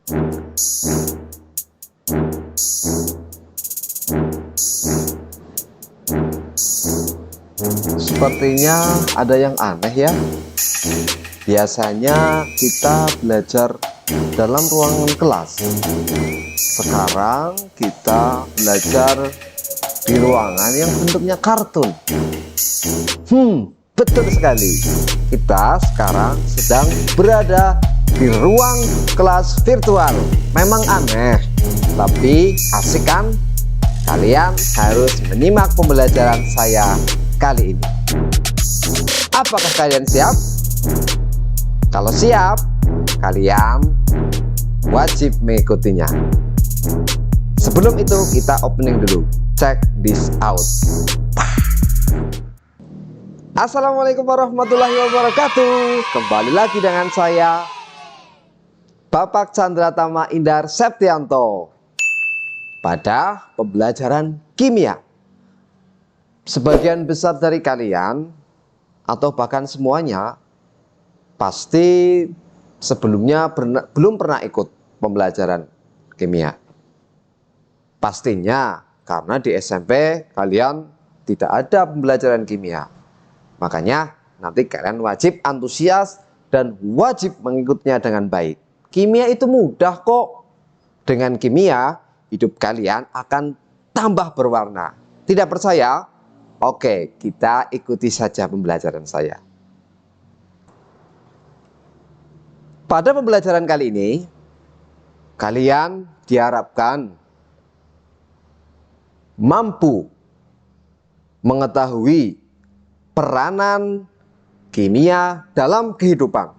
Sepertinya ada yang aneh ya. Biasanya kita belajar dalam ruangan kelas. Sekarang kita belajar di ruangan yang bentuknya kartun. Betul sekali. Kita sekarang sedang berada di ruang kelas virtual. Memang aneh, tapi asik kan? Kalian harus menyimak pembelajaran saya kali ini. Apakah kalian siap? Kalau siap, kalian wajib mengikutinya. Sebelum itu kita opening dulu. Check this out. Assalamualaikum warahmatullahi wabarakatuh. Kembali lagi dengan saya, Bapak Chandratama Indar Septianto, pada pembelajaran kimia. Sebagian besar dari kalian, atau bahkan semuanya, pasti sebelumnya belum pernah ikut pembelajaran kimia. Pastinya karena di SMP kalian tidak ada pembelajaran kimia. Makanya nanti kalian wajib antusias dan wajib mengikutnya dengan baik. Kimia itu mudah kok. Dengan kimia, hidup kalian akan tambah berwarna. Tidak percaya? Oke, kita ikuti saja pembelajaran saya. Pada pembelajaran kali ini, kalian diharapkan mampu mengetahui peranan kimia dalam kehidupan.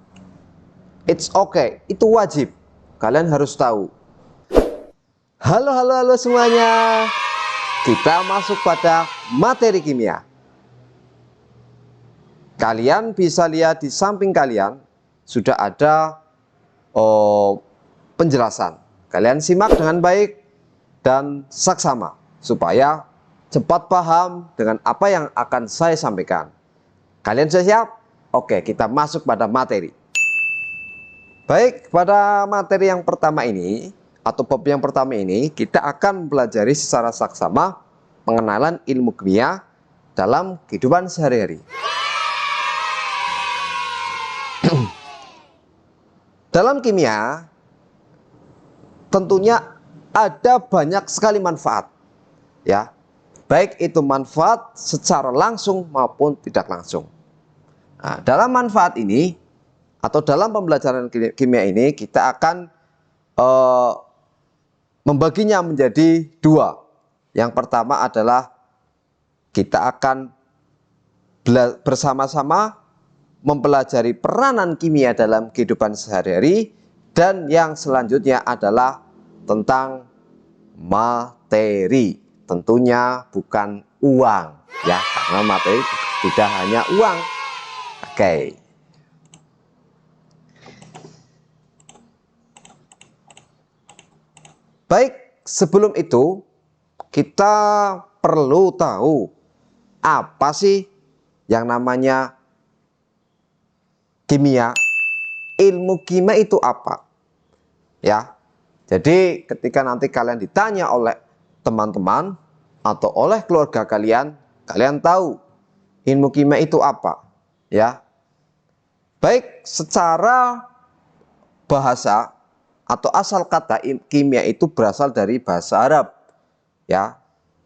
It's okay, itu wajib. Kalian harus tahu. Halo semuanya. Kita masuk pada materi kimia. Kalian bisa lihat di samping kalian sudah ada penjelasan. Kalian simak dengan baik dan saksama supaya cepat paham dengan apa yang akan saya sampaikan. Kalian sudah siap? Oke, kita masuk pada materi. Baik, pada materi yang pertama ini, atau bab yang pertama ini, kita akan mempelajari secara saksama pengenalan ilmu kimia dalam kehidupan sehari-hari. Dalam kimia, tentunya ada banyak sekali manfaat, ya. Baik itu manfaat secara langsung maupun tidak langsung. Nah, dalam manfaat ini atau dalam pembelajaran kimia ini kita akan membaginya menjadi dua. Yang pertama adalah kita akan bersama-sama mempelajari peranan kimia dalam kehidupan sehari-hari, dan yang selanjutnya adalah tentang materi. Tentunya bukan uang, ya, karena materi tidak hanya uang. Oke. Baik, sebelum itu kita perlu tahu apa sih yang namanya kimia. Ilmu kimia itu apa? Ya. Jadi ketika nanti kalian ditanya oleh teman-teman atau oleh keluarga kalian, kalian tahu ilmu kimia itu apa, ya. Baik, secara bahasa atau asal kata kimia itu berasal dari bahasa Arab, ya.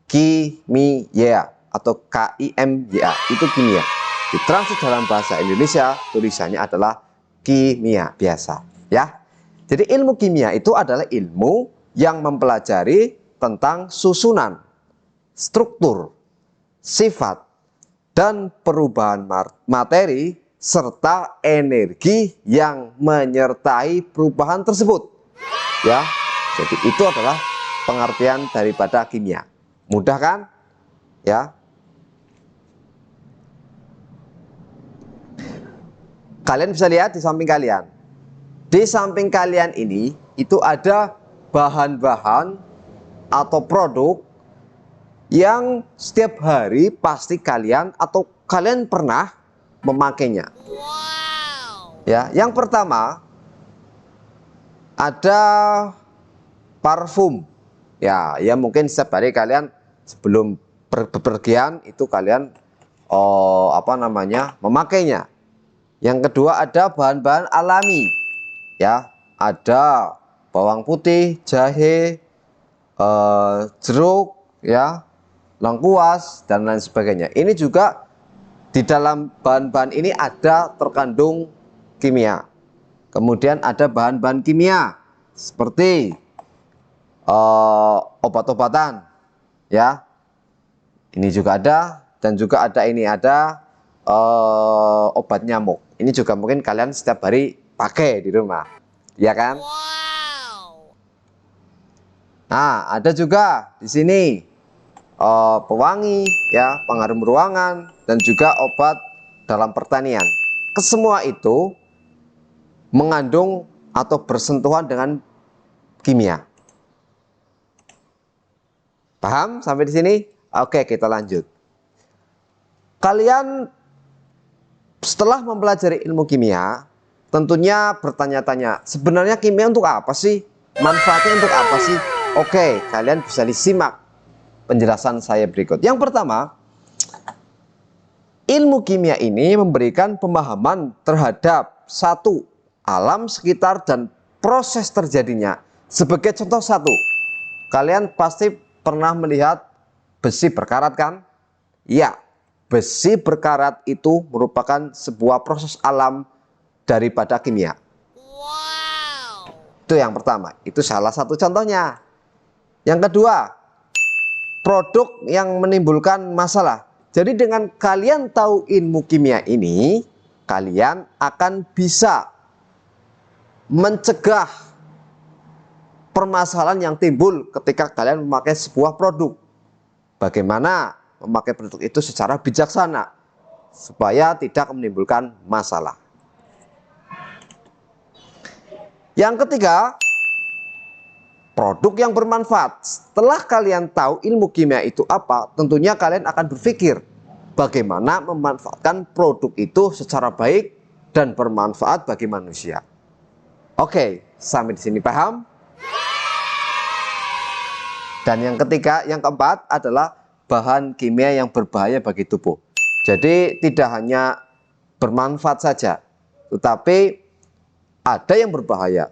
Kimia atau KIMYA itu kimia. Ditranslate dalam bahasa Indonesia tulisannya adalah kimia biasa, ya. Jadi ilmu kimia itu adalah ilmu yang mempelajari tentang susunan, struktur, sifat, dan perubahan materi serta energi yang menyertai perubahan tersebut. Ya, jadi itu adalah pengertian daripada kimia. Mudah kan? Ya. Kalian bisa lihat di samping kalian. Di samping kalian ini itu ada bahan-bahan atau produk yang setiap hari pasti kalian atau kalian pernah memakainya. Ya, yang pertama ada parfum. Ya, ya mungkin setiap hari kalian sebelum bepergian itu kalian memakainya. Yang kedua ada bahan-bahan alami. Ya, ada bawang putih, jahe, jeruk, ya, lengkuas dan lain sebagainya. Ini juga di dalam bahan-bahan ini ada terkandung kimia. Kemudian ada bahan-bahan kimia seperti obat-obatan, ya. Ini juga ada, dan juga ada obat nyamuk. Ini juga mungkin kalian setiap hari pakai di rumah, ya kan? Nah, ada juga di sini pewangi, ya, pengharum ruangan, dan juga obat dalam pertanian. Kesemua itu mengandung atau bersentuhan dengan kimia. Paham sampai di sini? Oke, kita lanjut. Kalian setelah mempelajari ilmu kimia, tentunya bertanya-tanya, sebenarnya kimia untuk apa sih? Manfaatnya untuk apa sih? Oke, kalian bisa disimak penjelasan saya berikut. Yang pertama, ilmu kimia ini memberikan pemahaman terhadap satu, alam sekitar dan proses terjadinya. Sebagai contoh satu, kalian pasti pernah melihat besi berkarat kan? Ya, besi berkarat itu merupakan sebuah proses alam daripada kimia. Itu yang pertama, itu salah satu contohnya. Yang kedua, produk yang menimbulkan masalah. Jadi dengan kalian tahu ilmu kimia ini, kalian akan bisa mencegah permasalahan yang timbul ketika kalian memakai sebuah produk. Bagaimana memakai produk itu secara bijaksana supaya tidak menimbulkan masalah. Yang ketiga, produk yang bermanfaat. Setelah kalian tahu ilmu kimia itu apa, tentunya kalian akan berpikir bagaimana memanfaatkan produk itu secara baik dan bermanfaat bagi manusia. Oke, sampai di sini paham? Dan yang ketiga, yang keempat adalah bahan kimia yang berbahaya bagi tubuh. Jadi tidak hanya bermanfaat saja, tetapi ada yang berbahaya.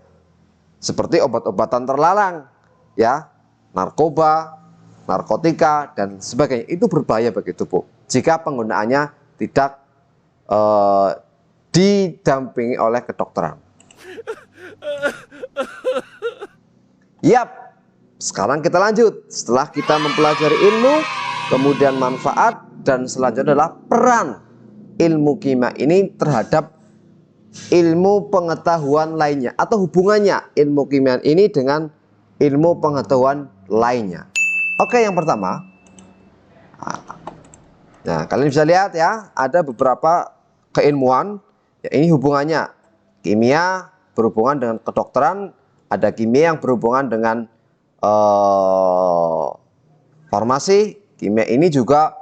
Seperti obat-obatan terlarang, ya, narkoba, narkotika, dan sebagainya. Itu berbahaya bagi tubuh jika penggunaannya tidak didampingi oleh kedokteran. Yap. Sekarang kita lanjut. Setelah kita mempelajari ilmu, kemudian manfaat, dan selanjutnya adalah peran ilmu kimia ini terhadap ilmu pengetahuan lainnya, atau hubungannya ilmu kimia ini dengan ilmu pengetahuan lainnya. Oke, yang pertama, nah kalian bisa lihat ya, ada beberapa keilmuan, ya, ini hubungannya. Kimia berhubungan dengan kedokteran, ada kimia yang berhubungan dengan farmasi. Kimia ini juga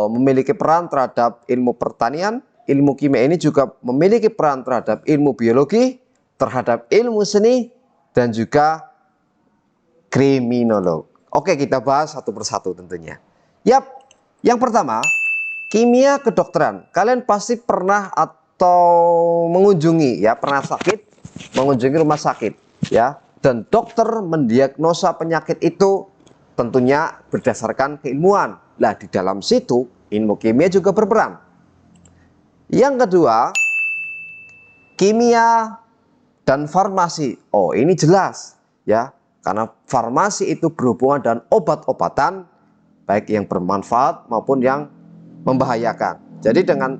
memiliki peran terhadap ilmu pertanian. Ilmu kimia ini juga memiliki peran terhadap ilmu biologi, terhadap ilmu seni, dan juga kriminolog. Oke, kita bahas satu persatu tentunya. Yap, yang pertama, kimia kedokteran. Kalian pasti pernah atau mengunjungi, ya, pernah sakit, mengunjungi rumah sakit, ya. Dan dokter mendiagnosa penyakit itu tentunya berdasarkan keilmuan. Nah, di dalam situ ilmu kimia juga berperan. Yang kedua, kimia dan farmasi. Oh, ini jelas, ya, karena farmasi itu berhubungan dengan obat-obatan, baik yang bermanfaat maupun yang membahayakan. Jadi dengan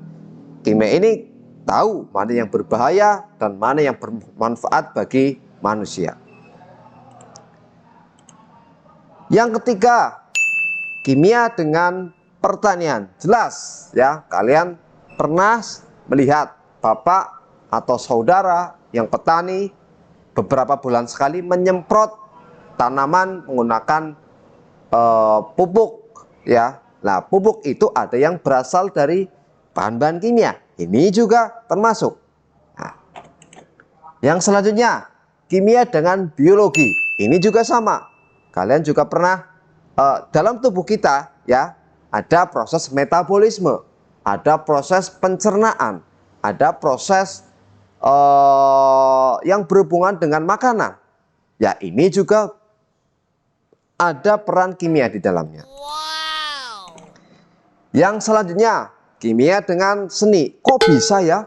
kimia ini tahu mana yang berbahaya dan mana yang bermanfaat bagi manusia. Yang ketiga, kimia dengan pertanian. Jelas, ya, kalian pernah melihat bapak atau saudara yang petani beberapa bulan sekali menyemprot tanaman menggunakan pupuk, ya. Nah, pupuk itu ada yang berasal dari bahan-bahan kimia. Ini juga termasuk. Nah, yang selanjutnya, kimia dengan biologi. Ini juga sama. Kalian juga pernah dalam tubuh kita ya, ada proses metabolisme, ada proses pencernaan, ada proses yang berhubungan dengan makanan. Ya, ini juga ada peran kimia di dalamnya. Yang selanjutnya, kimia dengan seni. Kok bisa ya?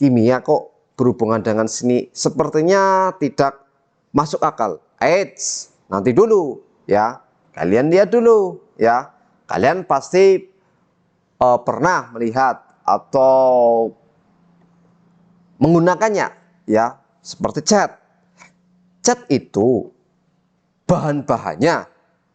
Kimia kok berhubungan dengan seni? Sepertinya tidak masuk akal. Eits, nanti dulu ya. Kalian lihat dulu ya. Kalian pasti pernah melihat atau menggunakannya ya, seperti cat. Cat itu bahan-bahannya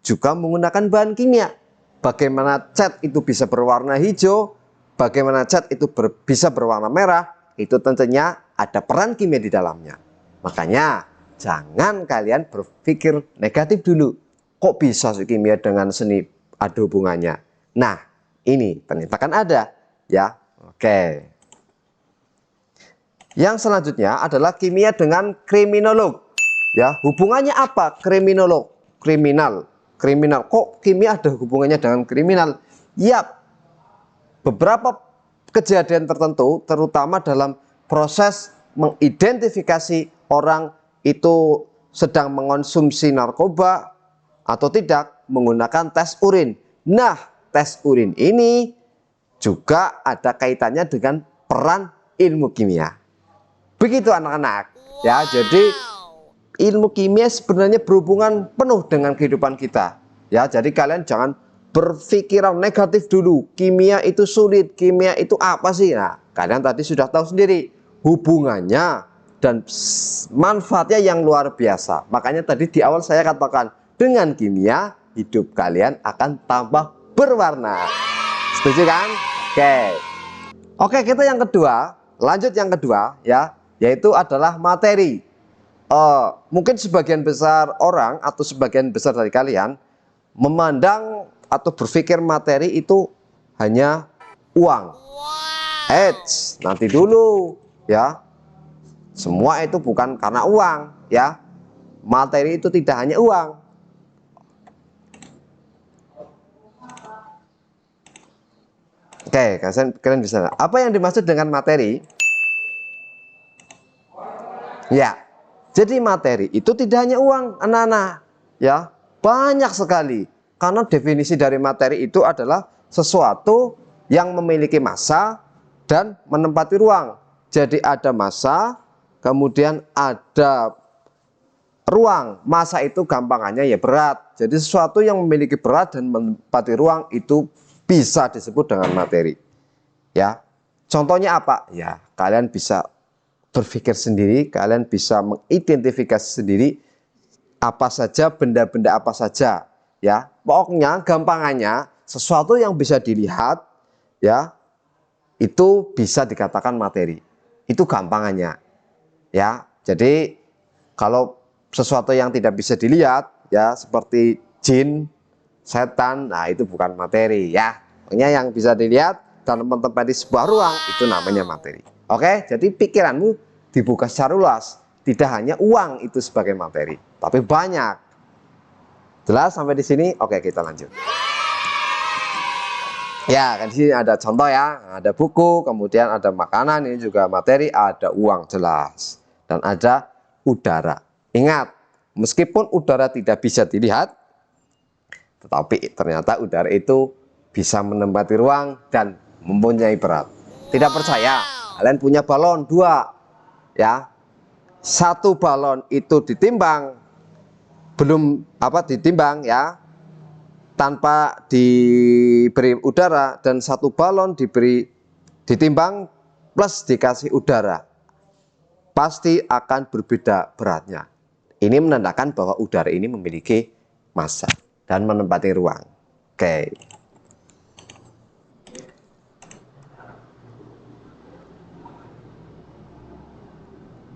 juga menggunakan bahan kimia. Bagaimana cat itu bisa berwarna hijau, bagaimana cat itu bisa berwarna merah, itu tentunya ada peran kimia di dalamnya. Makanya jangan kalian berpikir negatif dulu. Kok bisa sih kimia dengan seni ada hubungannya? Nah, ini ternyata kan ada ya. Oke. Yang selanjutnya adalah kimia dengan kriminolog. Ya, hubungannya apa? Kriminolog, kriminal. Kriminal, kok kimia ada hubungannya dengan kriminal? Yap, beberapa kejadian tertentu, terutama dalam proses mengidentifikasi orang itu sedang mengonsumsi narkoba atau tidak, menggunakan tes urin. Nah, tes urin ini juga ada kaitannya dengan peran ilmu kimia. Begitu anak-anak ya, jadi ilmu kimia sebenarnya berhubungan penuh dengan kehidupan kita. Ya, jadi kalian jangan berpikiran negatif dulu. Kimia itu sulit, kimia itu apa sih? Nah, kalian tadi sudah tahu sendiri hubungannya dan manfaatnya yang luar biasa. Makanya tadi di awal saya katakan, dengan kimia hidup kalian akan tambah berwarna. Setuju kan? Oke, kita yang kedua, lanjut yang kedua ya, yaitu adalah materi. Mungkin sebagian besar orang atau sebagian besar dari kalian memandang atau berpikir materi itu hanya uang. Eits, nanti dulu ya. Semua itu bukan karena uang ya. Materi itu tidak hanya uang. Oke, kalian bisa. Apa yang dimaksud dengan materi? Ya. Jadi materi itu tidak hanya uang, anak-anak, ya, banyak sekali. Karena definisi dari materi itu adalah sesuatu yang memiliki massa dan menempati ruang. Jadi ada massa, kemudian ada ruang. Massa itu gampangannya ya berat. Jadi sesuatu yang memiliki berat dan menempati ruang itu bisa disebut dengan materi. Ya, contohnya apa? Ya, kalian bisa berpikir sendiri, kalian bisa mengidentifikasi sendiri apa saja, benda-benda apa saja ya. Pokoknya gampangannya sesuatu yang bisa dilihat ya, itu bisa dikatakan materi. Itu gampangannya ya. Jadi kalau sesuatu yang tidak bisa dilihat ya, seperti jin, setan, nah itu bukan materi ya. Pokoknya yang bisa dilihat dan menempati sebuah ruang itu namanya materi. Oke, jadi pikiranmu dibuka secara luas. Tidak hanya uang itu sebagai materi, tapi banyak. Jelas sampai di sini? Oke, kita lanjut. Ya, kan di sini ada contoh ya, ada buku, kemudian ada makanan, ini juga materi, ada uang jelas, dan ada udara. Ingat, meskipun udara tidak bisa dilihat, tetapi ternyata udara itu bisa menempati ruang dan mempunyai berat. Tidak percaya? Kalian punya balon 2 ya. Satu balon itu ditimbang, belum ditimbang ya, tanpa diberi udara, dan satu balon ditimbang plus dikasih udara, pasti akan berbeda beratnya. Ini menandakan bahwa udara ini memiliki massa dan menempati ruang. Oke.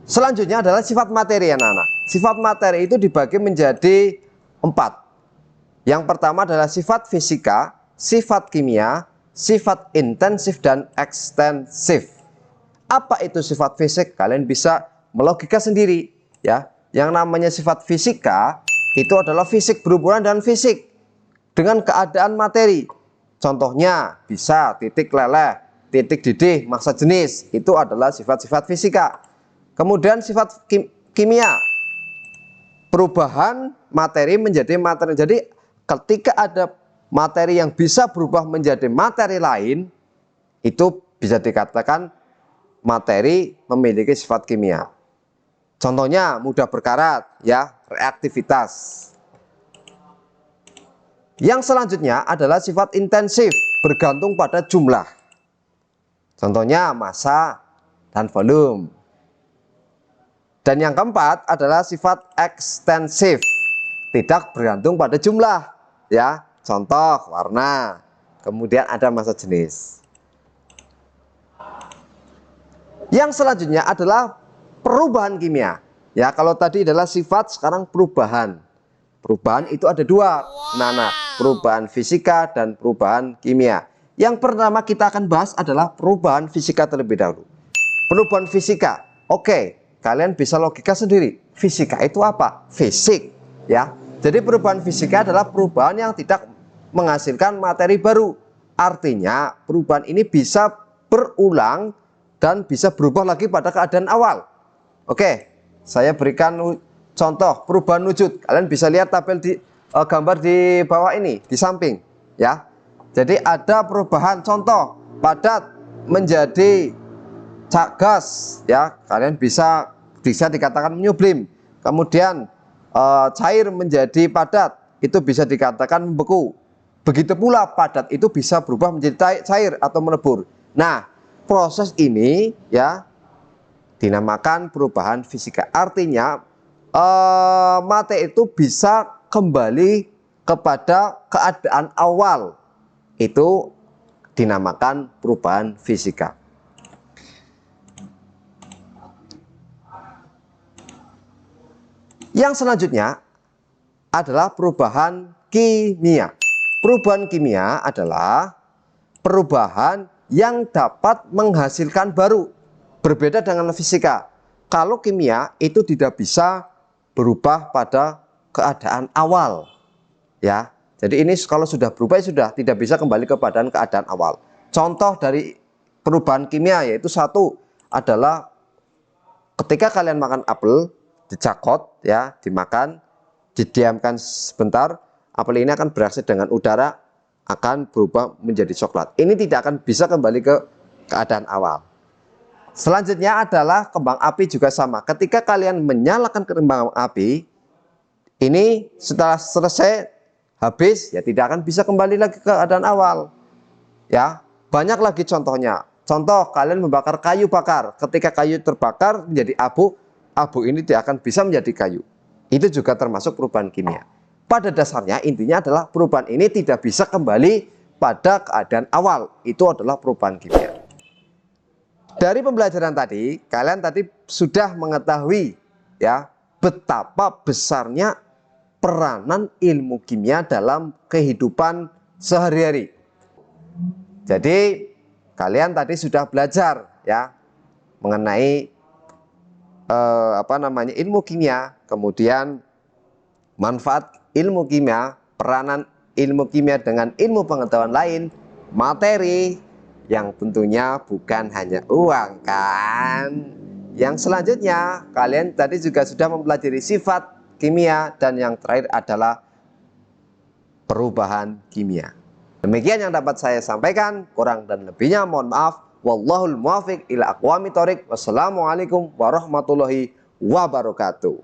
Selanjutnya adalah sifat materi, anak-anak. Sifat materi itu dibagi menjadi 4. Yang pertama adalah sifat fisika, sifat kimia, sifat intensif dan ekstensif. Apa itu sifat fisik? Kalian bisa melogika sendiri ya. Yang namanya sifat fisika itu adalah fisik berhubungan dengan fisik, dengan keadaan materi. Contohnya bisa titik leleh, titik didih, massa jenis, itu adalah sifat-sifat fisika. Kemudian sifat kimia, perubahan materi menjadi materi. Jadi ketika ada materi yang bisa berubah menjadi materi lain, itu bisa dikatakan materi memiliki sifat kimia. Contohnya mudah berkarat, ya, reaktivitas. Yang selanjutnya adalah sifat intensif, bergantung pada jumlah. Contohnya massa dan volume. Dan yang keempat adalah sifat ekstensif, tidak bergantung pada jumlah, ya. Contoh warna, kemudian ada massa jenis. Yang selanjutnya adalah perubahan kimia. Ya, kalau tadi adalah sifat, sekarang perubahan. Perubahan itu ada dua, Nana, perubahan fisika dan perubahan kimia. Yang pertama kita akan bahas adalah perubahan fisika terlebih dahulu. Perubahan fisika, oke, kalian bisa logika sendiri. Fisika itu apa? Fisik, ya. Jadi perubahan fisika adalah perubahan yang tidak menghasilkan materi baru. Artinya perubahan ini bisa berulang dan bisa berubah lagi pada keadaan awal. Oke, saya berikan contoh perubahan wujud. Kalian bisa lihat tabel di gambar di bawah ini, di samping, ya. Jadi ada perubahan, contoh padat menjadi gas, ya. Kalian bisa dikatakan menyublim. Kemudian cair menjadi padat, itu bisa dikatakan membeku. Begitu pula padat itu bisa berubah menjadi cair atau melebur. Nah, proses ini, ya, dinamakan perubahan fisika. Artinya materi itu bisa kembali kepada keadaan awal. Itu dinamakan perubahan fisika. Yang selanjutnya adalah perubahan kimia. Perubahan kimia adalah perubahan yang dapat menghasilkan baru, berbeda dengan fisika. Kalau kimia itu tidak bisa berubah pada keadaan awal, ya. Jadi ini kalau sudah berubah sudah tidak bisa kembali kepada keadaan awal. Contoh dari perubahan kimia yaitu satu adalah ketika kalian makan apel, dicakot, ya, dimakan, didiamkan sebentar, apel ini akan bereaksi dengan udara, akan berubah menjadi coklat. Ini tidak akan bisa kembali ke keadaan awal. Selanjutnya adalah kembang api juga sama. Ketika kalian menyalakan kembang api, ini setelah selesai habis, ya tidak akan bisa kembali lagi ke keadaan awal. Ya, banyak lagi contohnya. Contoh kalian membakar kayu bakar. Ketika kayu terbakar menjadi abu, abu ini tidak akan bisa menjadi kayu. Itu juga termasuk perubahan kimia. Pada dasarnya intinya adalah perubahan ini tidak bisa kembali pada keadaan awal. Itu adalah perubahan kimia. Dari pembelajaran tadi, kalian tadi sudah mengetahui, ya, betapa besarnya peranan ilmu kimia dalam kehidupan sehari-hari. Jadi kalian tadi sudah belajar, ya, mengenai ilmu kimia, kemudian manfaat ilmu kimia, peranan ilmu kimia dengan ilmu pengetahuan lain, materi, yang tentunya bukan hanya uang, kan? Yang selanjutnya, kalian tadi juga sudah mempelajari sifat kimia, dan yang terakhir adalah perubahan kimia. Demikian yang dapat saya sampaikan, kurang dan lebihnya mohon maaf. Wallahul muwaffiq ila aqwamit thoriq. Wassalamualaikum warahmatullahi wabarakatuh.